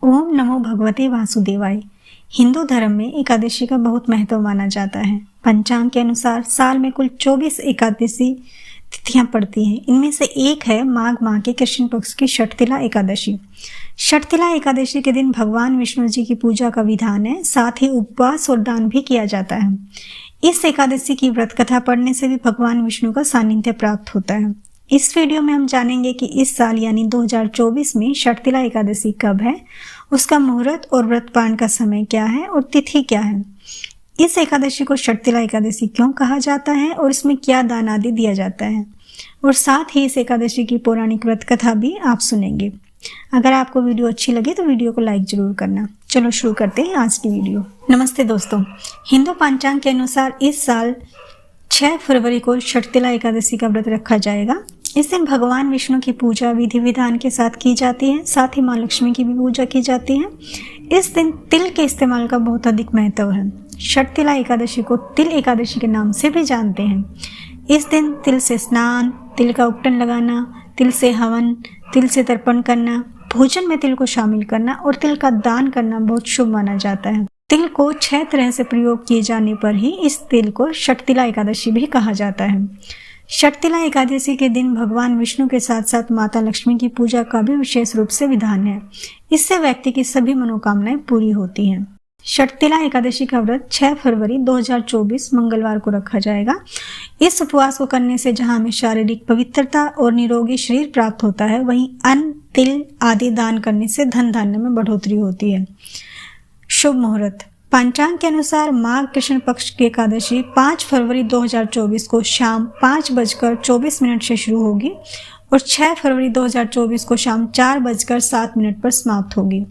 ओम नमो भगवते वासुदेवाय। हिंदू धर्म में एकादशी का बहुत महत्व माना जाता है। पंचांग के अनुसार साल में कुल 24 एकादशी तिथियां पड़ती हैं। इनमें से एक है माघ माह के कृष्ण पक्ष की षटतिला एकादशी। षटतिला एकादशी के दिन भगवान विष्णु जी की पूजा का विधान है, साथ ही उपवास और दान भी किया जाता है। इस एकादशी की व्रत कथा पढ़ने से भी भगवान विष्णु का सानिध्य प्राप्त होता है। इस वीडियो में हम जानेंगे कि इस साल यानी 2024 में षटतिला एकादशी कब है, उसका मुहूर्त और व्रत पारण का समय क्या है और तिथि क्या है। इस एकादशी को षटतिला एकादशी क्यों कहा जाता है और इसमें क्या दान आदि दिया जाता है, और साथ ही इस एकादशी की पौराणिक व्रत कथा भी आप सुनेंगे। अगर आपको वीडियो अच्छी लगे तो वीडियो को लाइक जरूर करना। चलो शुरू करते हैं आज की वीडियो। नमस्ते दोस्तों, हिंदू पंचांग के अनुसार इस साल 6 फरवरी को षटतिला एकादशी का व्रत रखा जाएगा। इस दिन भगवान विष्णु की पूजा विधि विधान के साथ की जाती है, साथ ही माँ लक्ष्मी की भी पूजा की जाती है। इस दिन तिल के इस्तेमाल का बहुत अधिक महत्व है। षटतिला एकादशी को तिल एकादशी के नाम से भी जानते हैं। इस दिन तिल से स्नान, तिल का उपटन लगाना, तिल से हवन, तिल से तर्पण करना, भोजन में तिल को शामिल करना और तिल का दान करना बहुत शुभ माना जाता है। तिल को 6 तरह से प्रयोग किए जाने पर ही इस तिल को षटतिला एकादशी भी कहा जाता है। षटतिला एकादशी के दिन भगवान विष्णु के साथ साथ माता लक्ष्मी की पूजा का भी विशेष रूप से विधान है। इससे व्यक्ति की सभी मनोकामनाएं पूरी होती हैं। षटतिला एकादशी का व्रत 6 फरवरी 2024 मंगलवार को रखा जाएगा। इस उपवास को करने से जहां हमें शारीरिक पवित्रता और निरोगी शरीर प्राप्त होता है, वहीं अन्न, तिल आदि दान करने से धन धान्य में बढ़ोतरी होती है। शुभ मुहूर्त। पंचांग के अनुसार माघ कृष्ण पक्ष की एकादशी 5 फरवरी 2024 को शाम 5:24 से शुरू होगी और 6 फरवरी 2024 को शाम 4:07 पर समाप्त होगी।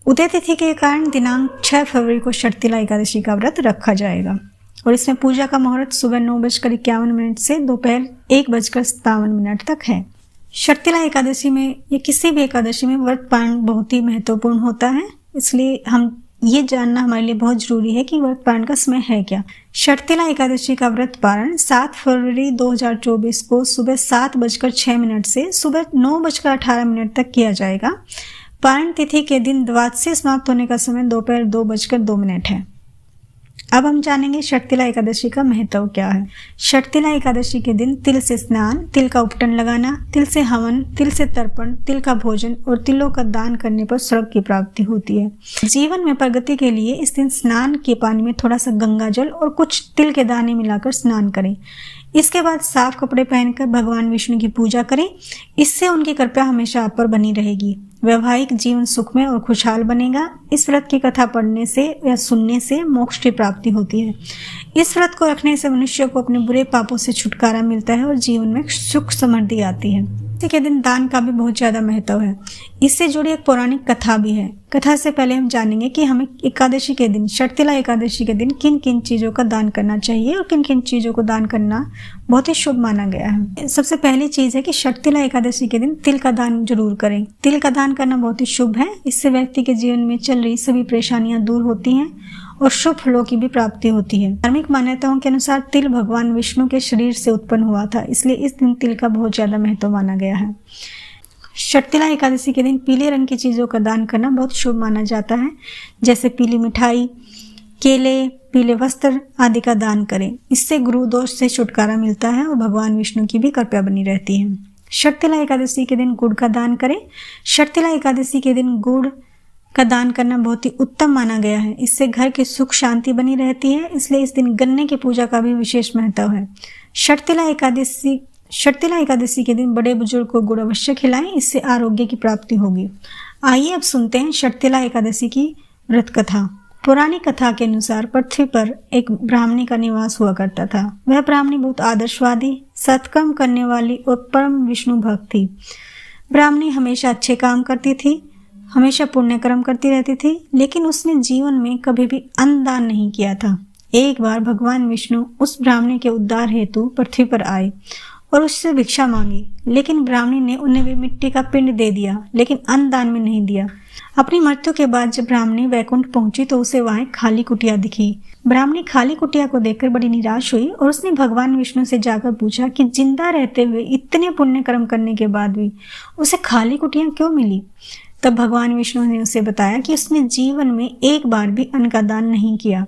उदय तिथि के कारण दिनांक 6 फरवरी को षटतिला एकादशी का व्रत रखा जाएगा और इसमें पूजा का मुहूर्त सुबह 9:51 से दोपहर 1:57 तक है। षटतिला एकादशी में या किसी भी एकादशी में व्रत पारण बहुत ही महत्वपूर्ण होता है, इसलिए हम ये जानना हमारे लिए बहुत जरूरी है कि व्रत पारण का समय है क्या। षटतिला एकादशी का व्रत पारण 7 फरवरी 2024 को सुबह 7:06 से सुबह 9:18 तक किया जाएगा। पारण तिथि के दिन द्वादशी समाप्त होने का समय दोपहर 2:02 है। अब हम जानेंगे षटतिला एकादशी का महत्व क्या है। षटतिला एकादशी के दिन तिल से स्नान, तिल का उपटन लगाना, तिल से हवन, तिल से तर्पण, तिल का भोजन और तिलों का दान करने पर स्वर्ग की प्राप्ति होती है। जीवन में प्रगति के लिए इस दिन स्नान के पानी में थोड़ा सा गंगा जल और कुछ तिल के दाने मिलाकर स्नान करें। इसके बाद साफ कपड़े पहनकर भगवान विष्णु की पूजा करें। इससे उनकी कृपा हमेशा आप पर बनी रहेगी। वैवाहिक जीवन सुखमय और खुशहाल बनेगा। इस व्रत की कथा पढ़ने से या सुनने से मोक्ष की प्राप्ति होती है। इस व्रत को रखने से मनुष्य को अपने बुरे पापों से छुटकारा मिलता है और जीवन में सुख समृद्धि आती है। इसी के दिन दान का भी बहुत ज्यादा महत्व है। इससे जुड़ी एक पौराणिक कथा भी है। कथा से पहले हम जानेंगे कि हमें एकादशी के दिन, षटतिला एकादशी के दिन किन किन चीजों का दान करना चाहिए और किन किन चीजों को दान करना बहुत ही शुभ माना गया है। सबसे पहली चीज है कि षटतिला एकादशी के दिन तिल का दान जरूर करें। तिल का दान करना बहुत ही शुभ है। इससे व्यक्ति के जीवन में चल रही सभी परेशानियां दूर होती हैं और शुभ फलों की भी प्राप्ति होती है। धार्मिक मान्यताओं के अनुसार तिल भगवान विष्णु के शरीर से उत्पन्न हुआ था, इसलिए इस दिन तिल का बहुत ज्यादा महत्व माना गया है। षटतिला एकादशी के दिन पीले रंग की चीजों का दान करना बहुत शुभ माना जाता है, जैसे पीली मिठाई, केले, पीले वस्त्र आदि का दान करें। इससे गुरु दोष से छुटकारा मिलता है और भगवान विष्णु की भी कृपा बनी रहती है। षटतिला एकादशी के दिन गुड़ का दान करें। षटतिला एकादशी के दिन गुड़ का दान करना बहुत ही उत्तम माना गया है। इससे घर की सुख शांति बनी रहती है, इसलिए इस दिन गन्ने की पूजा का भी विशेष महत्व है। षटतिला एकादशी के दिन बड़े बुजुर्ग को गुड़ अवश्य खिलाएं, इससे आरोग्य की प्राप्ति होगी। आइए अब सुनते हैं षटतिला एकादशी की व्रत कथा। पौराणिक कथा के अनुसार पृथ्वी पर एक ब्राह्मणी का निवास हुआ करता था। वह ब्राह्मणी बहुत आदर्शवादी, सत्कर्म करने वाली और परम विष्णु भक्त थी। ब्राह्मणी हमेशा अच्छे काम करती थी, हमेशा पुण्य कर्म करती रहती थी, लेकिन उसने जीवन में कभी भी अन्न दान नहीं किया था। एक बार भगवान विष्णु उस ब्राह्मणी के उद्धार हेतु पृथ्वी पर आए और उससे भिक्षा मांगी, लेकिन ब्राह्मणी ने उन्हें भी मिट्टी का पिंड दे दिया, लेकिन अन्न दान में नहीं दिया। अपनी मृत्यु के बाद जब ब्राह्मणी वैकुंठ पहुंची तो उसे वहां खाली कुटिया दिखी। ब्राह्मणी खाली कुटिया को देखकर बड़ी निराश हुई और उसने भगवान विष्णु से जाकर पूछा कि जिंदा रहते हुए इतने पुण्य कर्म करने के बाद भी उसे खाली कुटिया क्यों मिली। तब भगवान विष्णु ने उसे बताया कि उसने जीवन में एक बार भी अन्न का दान नहीं किया,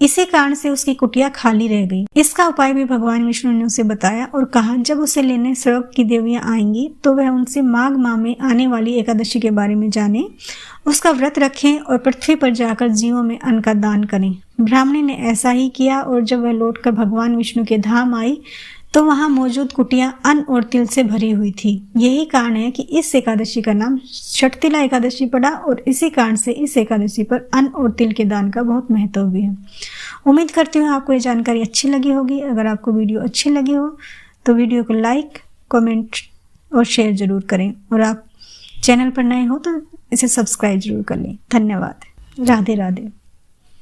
इसी कारण से उसकी कुटिया खाली रह गई। इसका उपाय भी भगवान विष्णु ने उसे बताया और कहा जब उसे लेने स्वर्ग की देवियां आएंगी तो वह उनसे माघ माह में आने वाली एकादशी के बारे में जाने, उसका व्रत रखें और पृथ्वी पर जाकर जीवों में अन्न का दान करें। ब्राह्मणी ने ऐसा ही किया और जब वह लौटकर भगवान विष्णु के धाम आई तो वहां मौजूद कुटिया अन्न और तिल से भरी हुई थी। यही कारण है कि इस एकादशी का नाम षटतिला एकादशी पड़ा और इसी कारण से इस एकादशी पर अन्न और तिल के दान का बहुत महत्व भी है। उम्मीद करती हूँ आपको ये जानकारी अच्छी लगी होगी। अगर आपको वीडियो अच्छी लगी हो तो वीडियो को लाइक, कमेंट और शेयर जरूर करें और आप चैनल पर नए हो तो इसे सब्सक्राइब जरूर कर लें। धन्यवाद। राधे राधे।